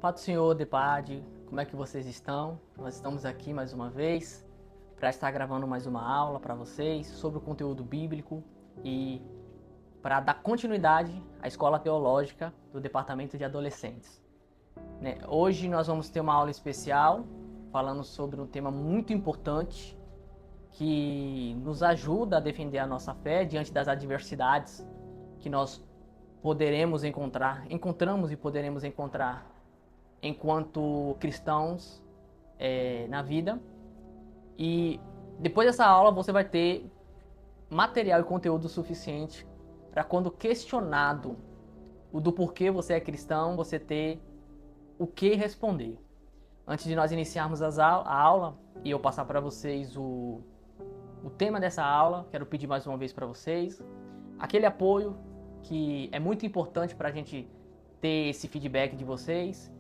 Paz do Senhor, Depade, como é que vocês estão? Nós estamos aqui mais uma vez para estar gravando mais uma aula para vocês sobre o conteúdo bíblico e para dar continuidade à Escola Teológica do Departamento de Adolescentes. Hoje nós vamos ter uma aula especial falando sobre um tema muito importante que nos ajuda a defender a nossa fé diante das adversidades que nós encontramos e poderemos encontrar enquanto cristãos na vida. E depois dessa aula você vai ter material e conteúdo suficiente para, quando questionado do porquê você é cristão, você ter o que responder. Antes de nós iniciarmos a aula e eu passar para vocês o tema dessa aula, quero pedir mais uma vez para vocês aquele apoio que é muito importante para a gente ter esse feedback de vocês,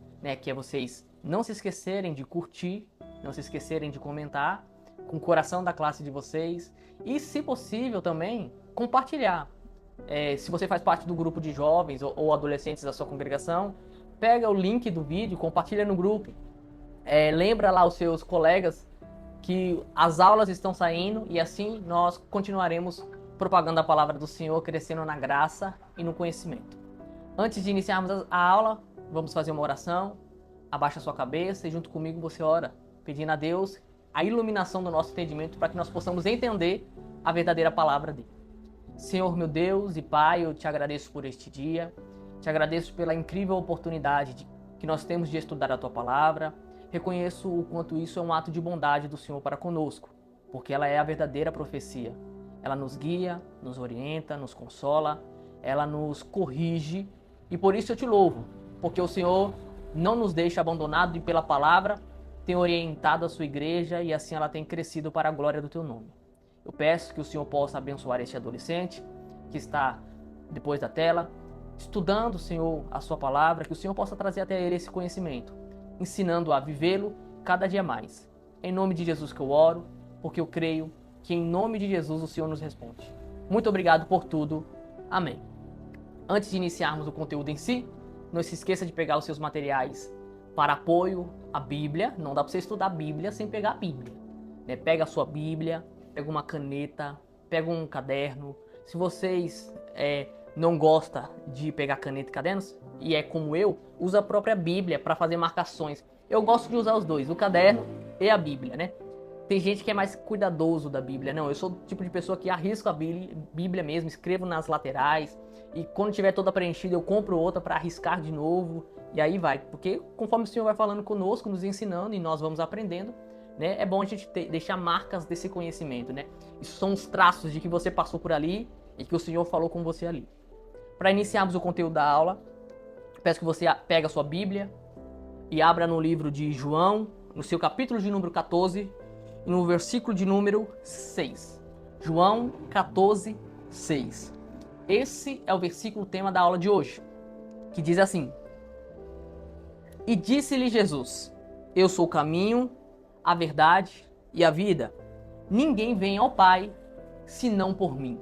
que é vocês não se esquecerem de curtir, não se esquecerem de comentar com o coração da classe de vocês e, se possível, também compartilhar. Se você faz parte do grupo de jovens ou adolescentes da sua congregação, pega o link do vídeo, compartilha no grupo, lembra lá os seus colegas que as aulas estão saindo e assim nós continuaremos propagando a palavra do Senhor, crescendo na graça e no conhecimento. Antes de iniciarmos a aula, vamos fazer uma oração. Abaixa a sua cabeça e junto comigo você ora, pedindo a Deus a iluminação do nosso entendimento para que nós possamos entender a verdadeira palavra dele. Senhor, meu Deus e Pai, eu te agradeço por este dia, te agradeço pela incrível oportunidade que nós temos de estudar a tua palavra. Reconheço o quanto isso é um ato de bondade do Senhor para conosco, porque ela é a verdadeira profecia. Ela nos guia, nos orienta, nos consola, ela nos corrige e por isso eu te louvo, porque o Senhor não nos deixa abandonados e pela palavra tem orientado a sua igreja e assim ela tem crescido para a glória do teu nome. Eu peço que o Senhor possa abençoar este adolescente que está depois da tela, estudando, Senhor, a sua palavra, que o Senhor possa trazer até ele esse conhecimento, ensinando a vivê-lo cada dia mais. Em nome de Jesus que eu oro, porque eu creio que em nome de Jesus o Senhor nos responde. Muito obrigado por tudo. Amém. Antes de iniciarmos o conteúdo em si, não se esqueça de pegar os seus materiais para apoio à Bíblia. Não dá para você estudar a Bíblia sem pegar a Bíblia. Pega a sua Bíblia, pega uma caneta, pega um caderno. Se vocês não gostam de pegar caneta e cadernos, e é como eu, usa a própria Bíblia para fazer marcações. Eu gosto de usar os dois, o caderno e a Bíblia, Tem gente que é mais cuidadoso da Bíblia. Não, eu sou o tipo de pessoa que arrisco a Bíblia mesmo, escrevo nas laterais. E quando tiver toda preenchida, eu compro outra para arriscar de novo. E aí vai. Porque conforme o Senhor vai falando conosco, nos ensinando e nós vamos aprendendo, é bom a gente deixar marcas desse conhecimento, Isso são os traços de que você passou por ali e que o Senhor falou com você ali. Para iniciarmos o conteúdo da aula, peço que você pegue a sua Bíblia e abra no livro de João, no seu capítulo de número 14, no versículo de número 6. João 14, 6. Esse é o versículo tema da aula de hoje, que diz assim: E disse-lhe Jesus: Eu sou o caminho, a verdade e a vida. Ninguém vem ao Pai, senão por mim.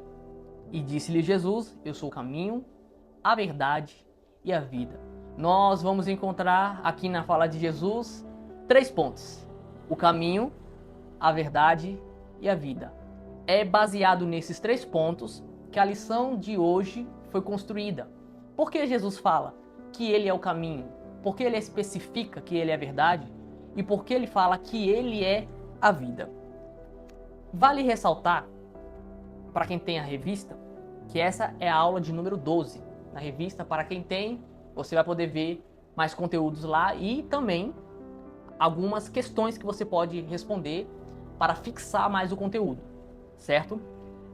E disse-lhe Jesus: Eu sou o caminho, a verdade e a vida. Nós vamos encontrar aqui na fala de Jesus 3 pontos: o caminho, a verdade e a vida. É baseado nesses 3 pontos que a lição de hoje foi construída. Por que Jesus fala que ele é o caminho? Por que ele especifica que ele é a verdade? E por que ele fala que ele é a vida? Vale ressaltar, para quem tem a revista, que essa é a aula de número 12. Na revista, para quem tem, você vai poder ver mais conteúdos lá e também algumas questões que você pode responder para fixar mais o conteúdo, certo?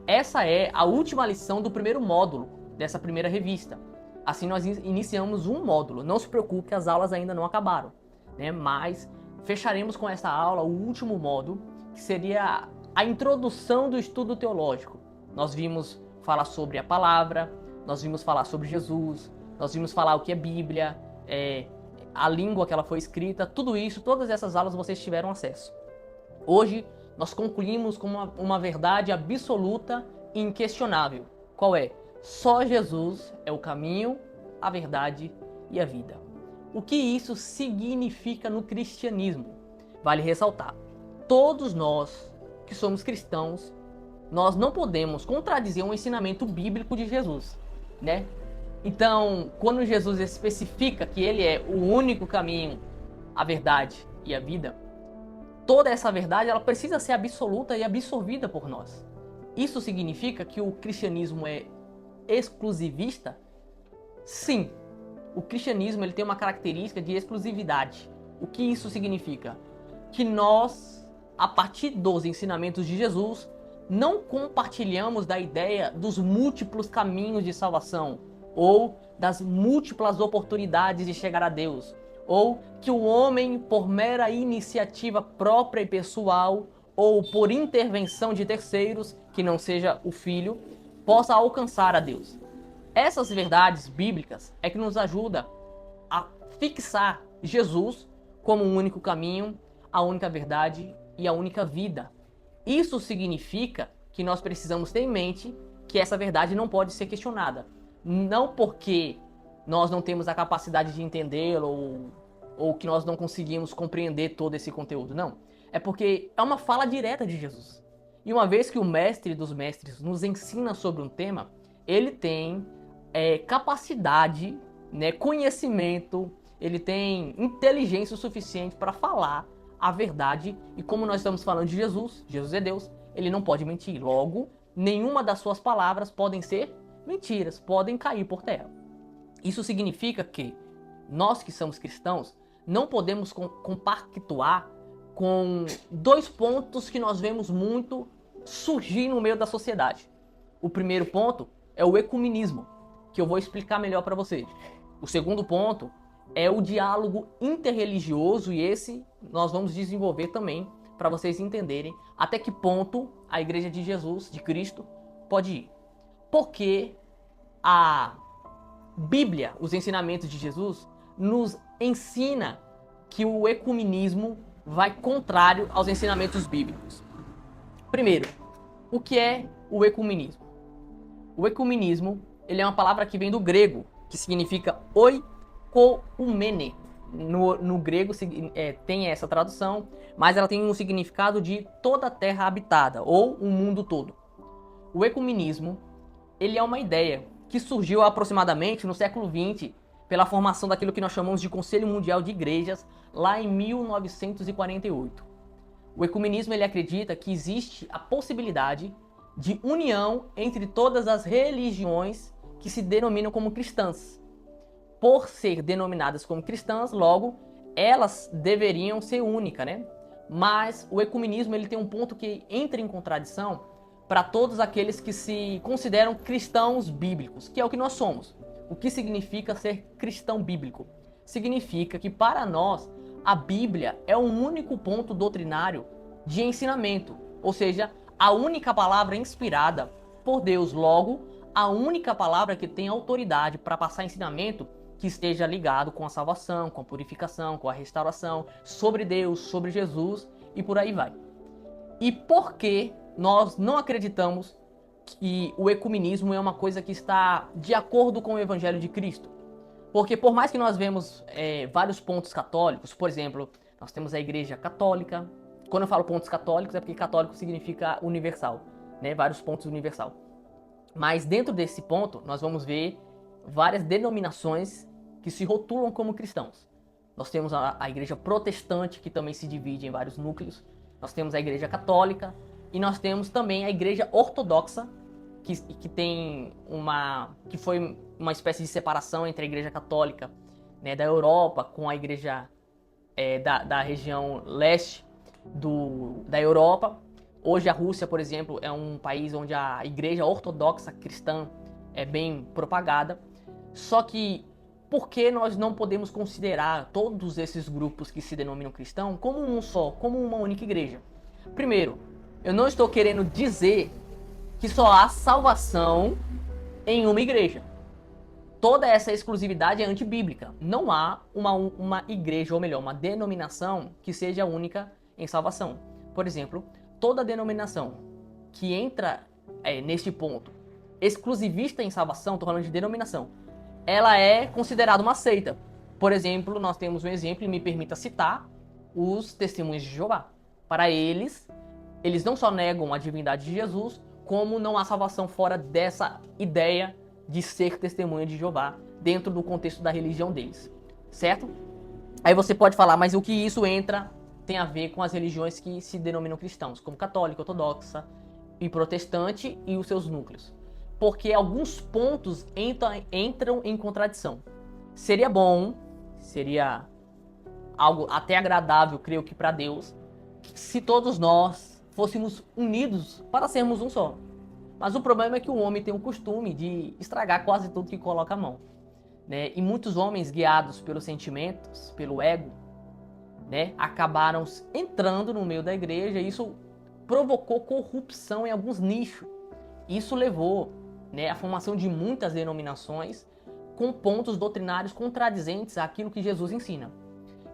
Essa é a última lição do primeiro módulo dessa primeira revista. Assim nós iniciamos um módulo. Não se preocupe que as aulas ainda não acabaram, Mas fecharemos com essa aula o último módulo, que seria a introdução do estudo teológico. Nós vimos falar sobre a palavra, nós vimos falar sobre Jesus, nós vimos falar o que é Bíblia, a língua que ela foi escrita, tudo isso, todas essas aulas vocês tiveram acesso. Hoje nós concluímos com uma verdade absoluta e inquestionável. Qual é? Só Jesus é o caminho, a verdade e a vida. O que isso significa no cristianismo? Vale ressaltar, todos nós que somos cristãos, nós não podemos contradizer um ensinamento bíblico de Jesus, né? Então, quando Jesus especifica que ele é o único caminho, a verdade e a vida, toda essa verdade ela precisa ser absoluta e absorvida por nós. Isso significa que o cristianismo é exclusivista? Sim. O cristianismo ele tem uma característica de exclusividade. O que isso significa? Que nós, a partir dos ensinamentos de Jesus, não compartilhamos da ideia dos múltiplos caminhos de salvação, ou das múltiplas oportunidades de chegar a Deus, ou que o homem, por mera iniciativa própria e pessoal, ou por intervenção de terceiros, que não seja o Filho, possa alcançar a Deus. Essas verdades bíblicas é que nos ajuda a fixar Jesus como o único caminho, a única verdade e a única vida. Isso significa que nós precisamos ter em mente que essa verdade não pode ser questionada. Não porque nós não temos a capacidade de entendê-lo ou que nós não conseguimos compreender todo esse conteúdo, não. É porque é uma fala direta de Jesus. E uma vez que o mestre dos mestres nos ensina sobre um tema, ele tem capacidade, né, conhecimento, ele tem inteligência o suficiente para falar a verdade. E como nós estamos falando de Jesus, Jesus é Deus, ele não pode mentir. Logo, nenhuma das suas palavras podem ser mentiras, podem cair por terra. Isso significa que nós que somos cristãos não podemos compactuar com dois pontos que nós vemos muito surgir no meio da sociedade. O primeiro ponto é o ecumenismo, que eu vou explicar melhor para vocês. O segundo ponto é o diálogo interreligioso, e esse nós vamos desenvolver também para vocês entenderem até que ponto a Igreja de Jesus, de Cristo, pode ir. Porque a Bíblia, os ensinamentos de Jesus, nos ensina que o ecumenismo vai contrário aos ensinamentos bíblicos. Primeiro, o que é o ecumenismo? O ecumenismo ele é uma palavra que vem do grego, que significa oikoumene. No grego tem essa tradução, mas ela tem um significado de toda a terra habitada, ou o mundo todo. O ecumenismo ele é uma ideia que surgiu aproximadamente no século XX pela formação daquilo que nós chamamos de Conselho Mundial de Igrejas, lá em 1948. O ecumenismo ele acredita que existe a possibilidade de união entre todas as religiões que se denominam como cristãs. Por ser denominadas como cristãs, logo, elas deveriam ser únicas, né? Mas o ecumenismo ele tem um ponto que entra em contradição para todos aqueles que se consideram cristãos bíblicos, que é o que nós somos. O que significa ser cristão bíblico? Significa que para nós a Bíblia é um único ponto doutrinário de ensinamento, ou seja, a única palavra inspirada por Deus, logo, a única palavra que tem autoridade para passar ensinamento que esteja ligado com a salvação, com a purificação, com a restauração, sobre Deus, sobre Jesus e por aí vai. E por que nós não acreditamos que o ecumenismo é uma coisa que está de acordo com o Evangelho de Cristo? Porque por mais que nós vemos vários pontos católicos, por exemplo, nós temos a Igreja Católica. Quando eu falo pontos católicos é porque católico significa universal, né? Vários pontos universal. Mas dentro desse ponto nós vamos ver várias denominações que se rotulam como cristãos. Nós temos a Igreja Protestante, que também se divide em vários núcleos. Nós temos a Igreja Católica e nós temos também a Igreja Ortodoxa, que foi uma espécie de separação entre a Igreja Católica, né, da Europa com a Igreja da região leste da Europa. Hoje a Rússia, por exemplo, é um país onde a Igreja Ortodoxa cristã é bem propagada. Só que por que nós não podemos considerar todos esses grupos que se denominam cristãos como um só, como uma única igreja? Primeiro, eu não estou querendo dizer que só há salvação em uma igreja. Toda essa exclusividade é antibíblica. Não há uma igreja, ou melhor, uma denominação que seja única em salvação. Por exemplo, toda denominação que entra neste ponto exclusivista em salvação, estou falando de denominação, ela é considerada uma seita. Por exemplo, nós temos um exemplo, e me permita citar, os testemunhos de Jeová. Para eles não só negam a divindade de Jesus, como não há salvação fora dessa ideia de ser testemunha de Jeová dentro do contexto da religião deles, certo? Aí você pode falar, mas o que isso tem a ver com as religiões que se denominam cristãos, como católica, ortodoxa e protestante e os seus núcleos? Porque alguns pontos entram em contradição. Seria bom, seria algo até agradável, creio que para Deus, se todos nós fôssemos unidos para sermos um só. Mas o problema é que o homem tem o costume de estragar quase tudo que coloca a mão, né? E muitos homens, guiados pelos sentimentos, pelo ego, né, acabaram entrando no meio da igreja, e isso provocou corrupção em alguns nichos. Isso levou, né, à formação de muitas denominações com pontos doutrinários contradizentes àquilo que Jesus ensina.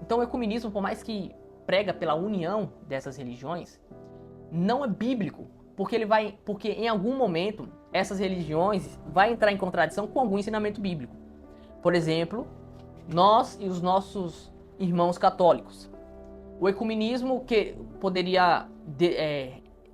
Então o ecumenismo, por mais que prega pela união dessas religiões, não é bíblico, porque em algum momento essas religiões vai entrar em contradição com algum ensinamento bíblico. Por exemplo, nós e os nossos irmãos católicos. O ecumenismo que poderia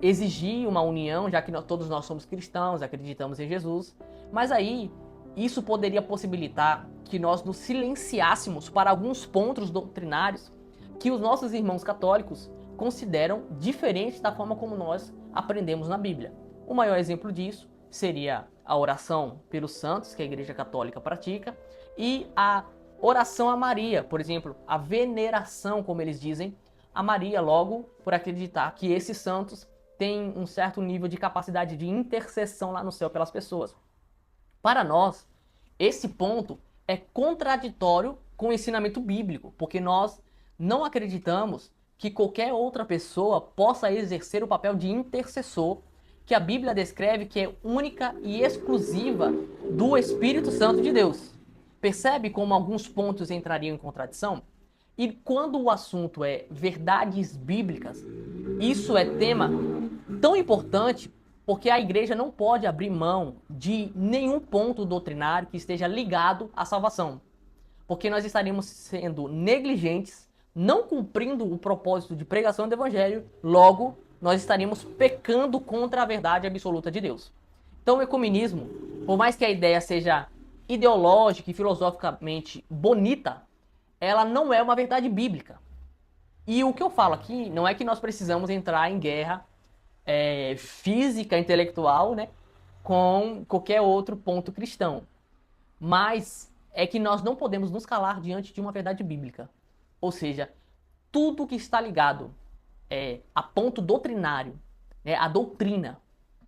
exigir uma união, já que todos nós somos cristãos, acreditamos em Jesus, mas aí isso poderia possibilitar que nós nos silenciássemos para alguns pontos doutrinários que os nossos irmãos católicos consideram diferentes da forma como nós aprendemos na Bíblia. O maior exemplo disso seria a oração pelos santos, que a Igreja Católica pratica, e a oração a Maria, por exemplo, a veneração, como eles dizem, a Maria, logo por acreditar que esses santos têm um certo nível de capacidade de intercessão lá no céu pelas pessoas. Para nós, esse ponto é contraditório com o ensinamento bíblico, porque nós não acreditamos que qualquer outra pessoa possa exercer o papel de intercessor que a Bíblia descreve que é única e exclusiva do Espírito Santo de Deus. Percebe como alguns pontos entrariam em contradição? E quando o assunto é verdades bíblicas, isso é tema tão importante porque a igreja não pode abrir mão de nenhum ponto doutrinário que esteja ligado à salvação. Porque nós estaríamos sendo negligentes, não cumprindo o propósito de pregação do evangelho, logo nós estaríamos pecando contra a verdade absoluta de Deus. Então o ecumenismo, por mais que a ideia seja ideológica e filosoficamente bonita, ela não é uma verdade bíblica. E o que eu falo aqui não é que nós precisamos entrar em guerra física, intelectual, né, com qualquer outro ponto cristão. Mas é que nós não podemos nos calar diante de uma verdade bíblica. Ou seja, tudo que está ligado a ponto doutrinário, né, a doutrina,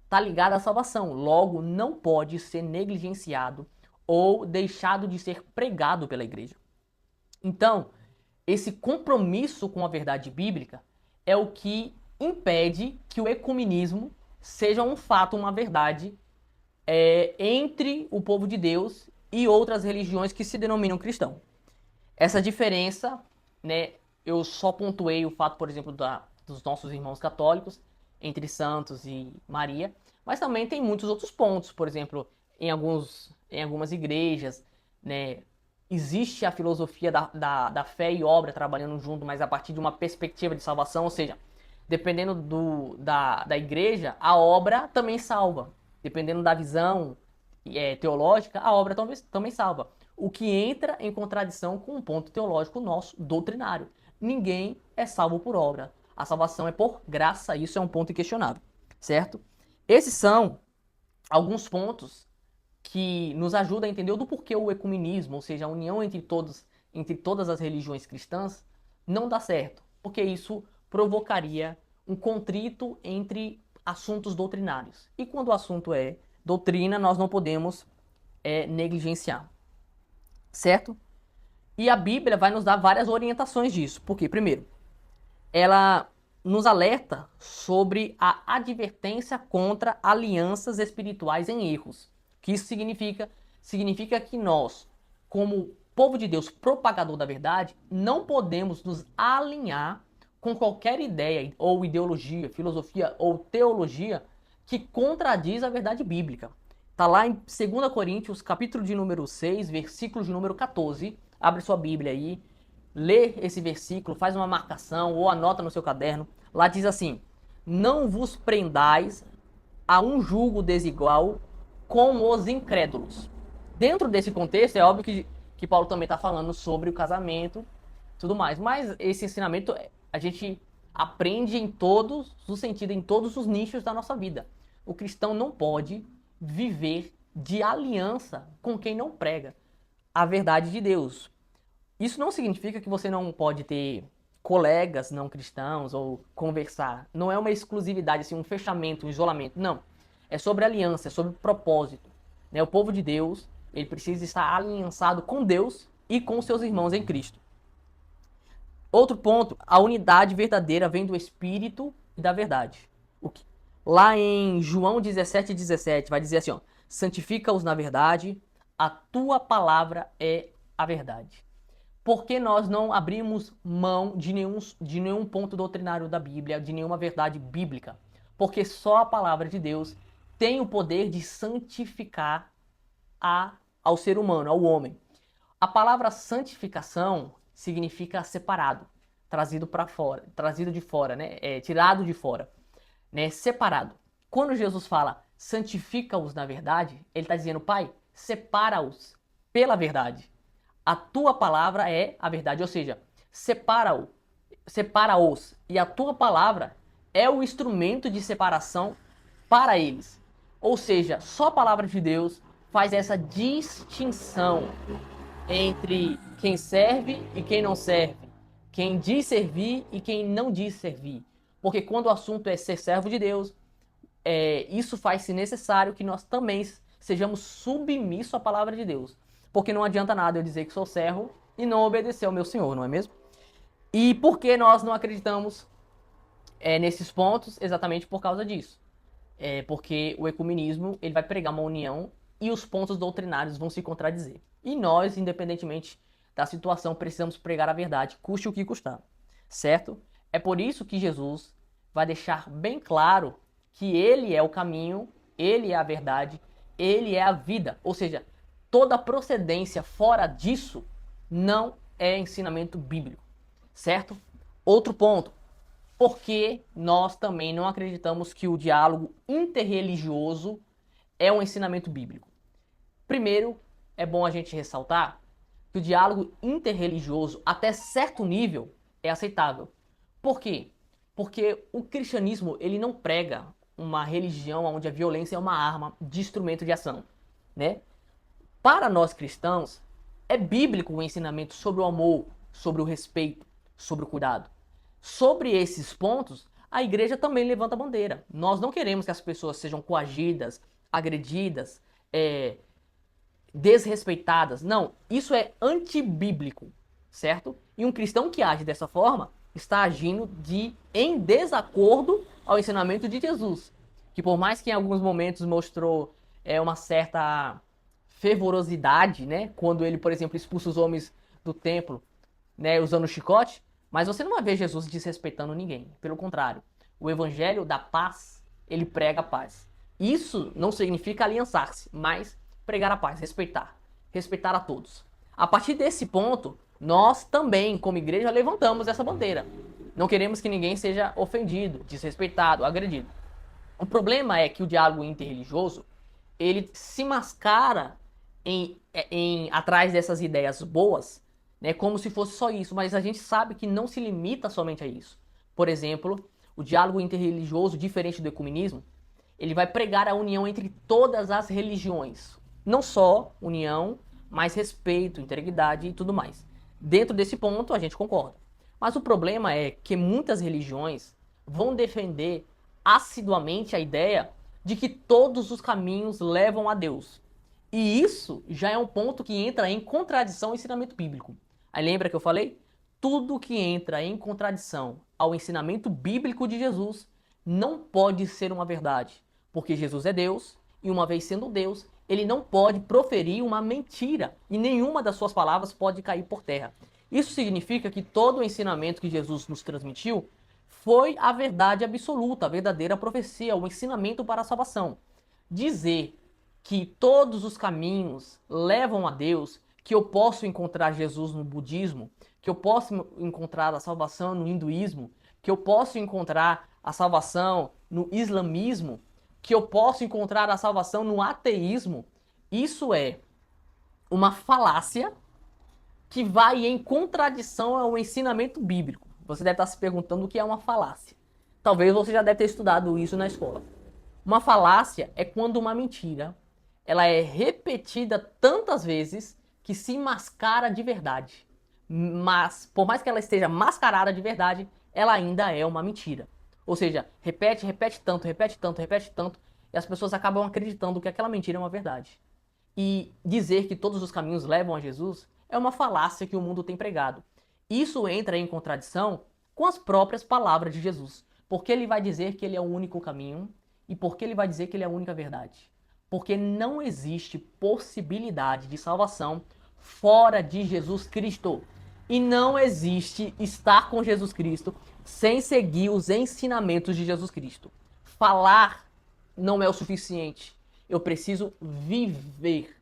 está ligado à salvação. Logo, não pode ser negligenciado ou deixado de ser pregado pela igreja. Então, esse compromisso com a verdade bíblica é o que impede que o ecumenismo seja um fato, uma verdade entre o povo de Deus e outras religiões que se denominam cristão. Essa diferença, né, eu só pontuei o fato, por exemplo, dos nossos irmãos católicos, entre santos e Maria, mas também tem muitos outros pontos. Por exemplo, em algumas igrejas, né, existe a filosofia da fé e obra trabalhando junto, mas a partir de uma perspectiva de salvação, ou seja, dependendo da igreja, a obra também salva. Dependendo da visão teológica, a obra também salva. O que entra em contradição com um ponto teológico nosso, doutrinário. Ninguém é salvo por obra. A salvação é por graça, isso é um ponto inquestionável, certo? Esses são alguns pontos que nos ajudam a entender do porquê o ecumenismo, ou seja, a união entre todas as religiões cristãs, não dá certo. Porque isso provocaria um contrito entre assuntos doutrinários. E quando o assunto é doutrina, nós não podemos negligenciar. Certo? E a Bíblia vai nos dar várias orientações disso. Porque, primeiro, ela nos alerta sobre a advertência contra alianças espirituais em erros. O que isso significa? Significa que nós, como povo de Deus, propagador da verdade, não podemos nos alinhar com qualquer ideia ou ideologia, filosofia ou teologia que contradiz a verdade bíblica. Está lá em 2 Coríntios, capítulo de número 6, versículo de número 14, abre sua Bíblia aí, lê esse versículo, faz uma marcação ou anota no seu caderno. Lá diz assim: não vos prendais a um julgo desigual com os incrédulos. Dentro desse contexto, é óbvio que Paulo também está falando sobre o casamento e tudo mais. Mas esse ensinamento a gente aprende em todos os sentidos, em todos os nichos da nossa vida. O cristão não pode viver de aliança com quem não prega a verdade de Deus. Isso não significa que você não pode ter colegas não cristãos ou conversar. Não é uma exclusividade, assim, um fechamento, um isolamento. Não. É sobre aliança, é sobre propósito. Né? O povo de Deus, ele precisa estar aliançado com Deus e com seus irmãos em Cristo. Outro ponto, a unidade verdadeira vem do Espírito e da verdade. Lá em João 17:17 vai dizer assim, ó: santifica-os na verdade, a tua palavra é a verdade. Por que nós não abrimos mão de nenhum ponto doutrinário da Bíblia, de nenhuma verdade bíblica? Porque só a palavra de Deus tem o poder de santificar ao ser humano, ao homem. A palavra santificação significa separado, trazido para fora, trazido de fora, né? Tirado de fora, né? Separado. Quando Jesus fala santifica-os na verdade, ele está dizendo: Pai, separa-os pela verdade. A tua palavra é a verdade, ou seja, separa-os, e a tua palavra é o instrumento de separação para eles. Ou seja, só a palavra de Deus faz essa distinção entre quem serve e quem não serve, quem diz servir e quem não diz servir. Porque quando o assunto é ser servo de Deus, isso faz-se necessário que nós também sejamos submissos à palavra de Deus. Porque não adianta nada eu dizer que sou servo e não obedecer ao meu Senhor, não é mesmo? E por que nós não acreditamos nesses pontos? Exatamente por causa disso. Porque o ecumenismo ele vai pregar uma união e os pontos doutrinários vão se contradizer. E nós, independentemente da situação, precisamos pregar a verdade, custe o que custar. Certo? É por isso que Jesus vai deixar bem claro que ele é o caminho, ele é a verdade, ele é a vida. Ou seja, toda procedência fora disso não é ensinamento bíblico. Certo? Outro ponto. Porque nós também não acreditamos que o diálogo interreligioso é um ensinamento bíblico. Primeiro, é bom a gente ressaltar que o diálogo interreligioso, até certo nível, é aceitável. Por quê? Porque o cristianismo ele não prega uma religião onde a violência é uma arma de instrumento de ação, né? Para nós cristãos, é bíblico o ensinamento sobre o amor, sobre o respeito, sobre o cuidado. Sobre esses pontos, a igreja também levanta a bandeira. Nós não queremos que as pessoas sejam coagidas, agredidas, desrespeitadas. Não, isso é antibíblico, certo? E um cristão que age dessa forma está agindo em desacordo ao ensinamento de Jesus, que por mais que em alguns momentos mostrou uma certa fervorosidade, né, quando ele, por exemplo, expulsa os homens do templo, né, usando o chicote, mas você não vai ver Jesus desrespeitando ninguém. Pelo contrário, o evangelho da paz, ele prega a paz. Isso não significa aliançar-se, mas pregar a paz, respeitar a todos. A partir desse ponto, nós também, como igreja, levantamos essa bandeira. Não queremos que ninguém seja ofendido, desrespeitado, agredido. O problema é que o diálogo interreligioso, ele se mascara atrás dessas ideias boas, né, como se fosse só isso, mas a gente sabe que não se limita somente a isso. Por exemplo, o diálogo interreligioso, diferente do ecumenismo, ele vai pregar a união entre todas as religiões. Não só união, mas respeito, integridade e tudo mais. Dentro desse ponto, a gente concorda. Mas o problema é que muitas religiões vão defender assiduamente a ideia de que todos os caminhos levam a Deus. E isso já é um ponto que entra em contradição ao ensinamento bíblico. Aí lembra que eu falei? Tudo que entra em contradição ao ensinamento bíblico de Jesus não pode ser uma verdade, porque Jesus é Deus e uma vez sendo Deus, ele não pode proferir uma mentira e nenhuma das suas palavras pode cair por terra. Isso significa que todo o ensinamento que Jesus nos transmitiu foi a verdade absoluta, a verdadeira profecia, o ensinamento para a salvação. Dizer que todos os caminhos levam a Deus, que eu posso encontrar Jesus no budismo, que eu posso encontrar a salvação no hinduísmo, que eu posso encontrar a salvação no islamismo, que eu posso encontrar a salvação no ateísmo. Isso é uma falácia que vai em contradição ao ensinamento bíblico. Você deve estar se perguntando o que é uma falácia. Talvez você já deve ter estudado isso na escola. Uma falácia é quando uma mentira ela é repetida tantas vezes que se mascara de verdade. Mas, por mais que ela esteja mascarada de verdade, ela ainda é uma mentira. Ou seja, repete, repete tanto, repete tanto, repete tanto, e as pessoas acabam acreditando que aquela mentira é uma verdade. E dizer que todos os caminhos levam a Jesus é uma falácia que o mundo tem pregado. Isso entra em contradição com as próprias palavras de Jesus. Porque ele vai dizer que ele é o único caminho e porque ele vai dizer que ele é a única verdade. Porque não existe possibilidade de salvação fora de Jesus Cristo. E não existe estar com Jesus Cristo sem seguir os ensinamentos de Jesus Cristo. Falar não é o suficiente. Eu preciso viver,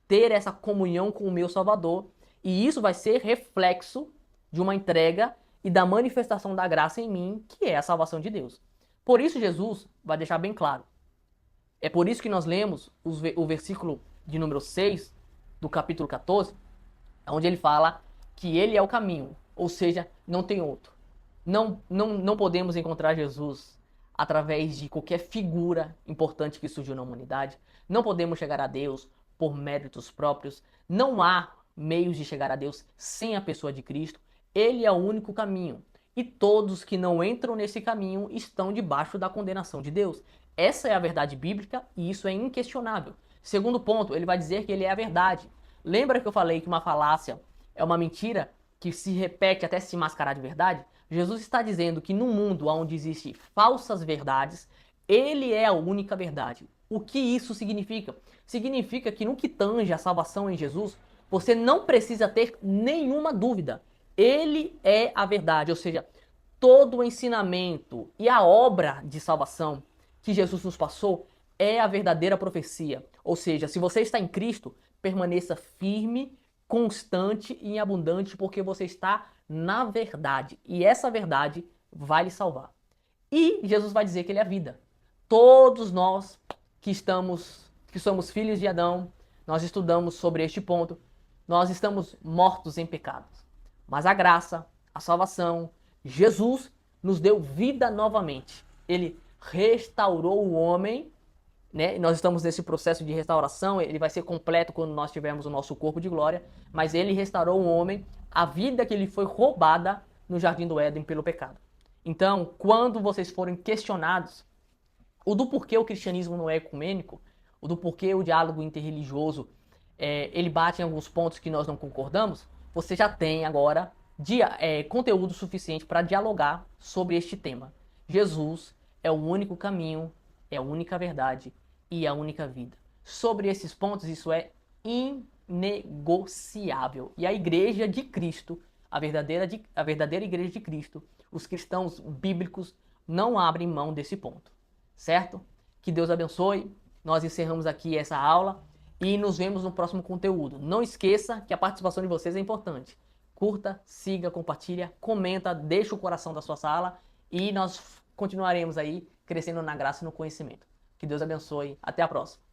ter essa comunhão com o meu Salvador. E isso vai ser reflexo de uma entrega e da manifestação da graça em mim, que é a salvação de Deus. Por isso Jesus vai deixar bem claro. É por isso que nós lemos o versículo de número 6 do capítulo 14, onde ele fala que ele é o caminho, ou seja, não tem outro. Não podemos encontrar Jesus através de qualquer figura importante que surgiu na humanidade. Não podemos chegar a Deus por méritos próprios. Não há meios de chegar a Deus sem a pessoa de Cristo. Ele é o único caminho. E todos que não entram nesse caminho estão debaixo da condenação de Deus. Essa é a verdade bíblica e isso é inquestionável. Segundo ponto, ele vai dizer que ele é a verdade. Lembra que eu falei que uma falácia é uma mentira que se repete até se mascarar de verdade? Jesus está dizendo que no mundo onde existem falsas verdades, ele é a única verdade. O que isso significa? Significa que no que tange a salvação em Jesus, você não precisa ter nenhuma dúvida. Ele é a verdade, ou seja, todo o ensinamento e a obra de salvação que Jesus nos passou é a verdadeira profecia. Ou seja, se você está em Cristo, permaneça firme, constante e abundante, porque você está na verdade. E essa verdade vai lhe salvar. E Jesus vai dizer que ele é a vida. Todos nós que somos filhos de Adão, nós estudamos sobre este ponto, nós estamos mortos em pecados. Mas a graça, a salvação, Jesus nos deu vida novamente. Ele restaurou o homem, né? Nós estamos nesse processo de restauração, ele vai ser completo quando nós tivermos o nosso corpo de glória, mas ele restaurou o homem, a vida que lhe foi roubada no Jardim do Éden pelo pecado. Então, quando vocês forem questionados o do porquê o cristianismo não é ecumênico, o do porquê o diálogo interreligioso ele bate em alguns pontos que nós não concordamos, você já tem agora conteúdo suficiente para dialogar sobre este tema. Jesus é o único caminho, é a única verdade e a única vida. Sobre esses pontos, isso é inegociável. E a igreja de Cristo, a verdadeira igreja de Cristo, os cristãos bíblicos não abrem mão desse ponto. Certo? Que Deus abençoe. Nós encerramos aqui essa aula e nos vemos no próximo conteúdo. Não esqueça que a participação de vocês é importante. Curta, siga, compartilha, comenta, deixa o coração da sua sala e nós continuaremos aí crescendo na graça e no conhecimento. Que Deus abençoe. Até a próxima.